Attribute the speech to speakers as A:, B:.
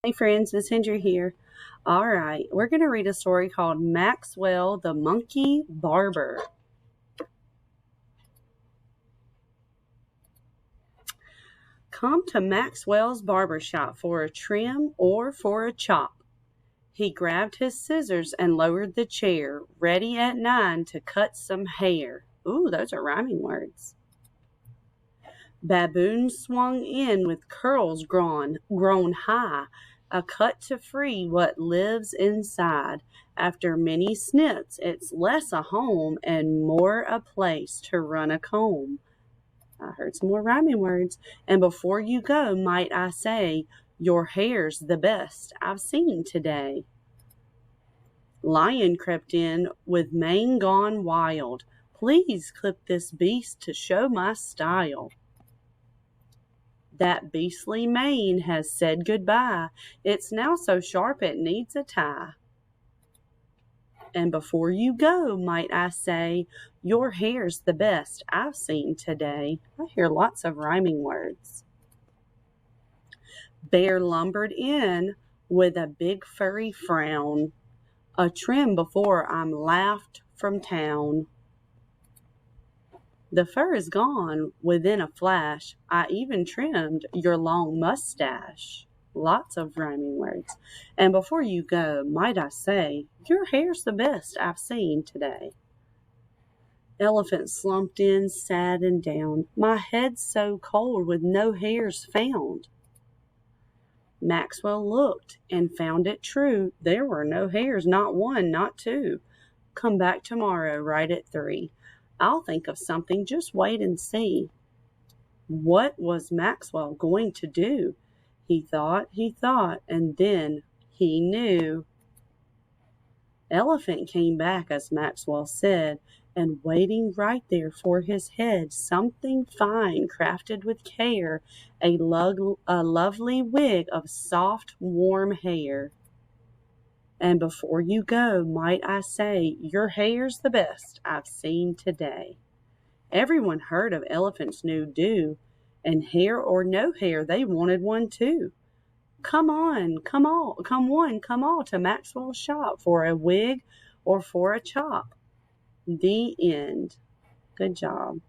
A: Hey friends, it's Andrew here. All right, we're going to read a story called Maxwell the Monkey Barber. Come to Maxwell's barber shop for a trim or for a chop. He grabbed his scissors and lowered the chair, ready at 9 to cut some hair. Ooh, those are rhyming words. Baboon swung in with curls grown high, a cut to free what lives inside. After many snips, it's less a home and more a place to run a comb. I heard some more rhyming words. And before you go, might I say, your hair's the best I've seen today. Lion crept in with mane gone wild. Please clip this beast to show my style. That beastly mane has said goodbye. It's now so sharp it needs a tie. And before you go, might I say, your hair's the best I've seen today. I hear lots of rhyming words. Bear lumbered in with a big furry frown. A trim before I'm laughed from town. The fur is gone within a flash. I even trimmed your long mustache. Lots of rhyming words. And before you go, might I say, your hair's the best I've seen today. Elephant slumped in, sad and down. My head's so cold with no hairs found. Maxwell looked and found it true. There were no hairs, not one, not two. Come back tomorrow right at 3. I'll think of something, just wait and see. What was Maxwell going to do? He thought, and then he knew. Elephant came back, as Maxwell said, and waiting right there for his head, something fine, crafted with care, a lovely wig of soft, warm hair. And before you go, might I say, your hair's the best I've seen today. Everyone heard of Elephant's new do, and hair or no hair, they wanted one too. Come all to Maxwell's shop for a wig or for a chop. The end. Good job.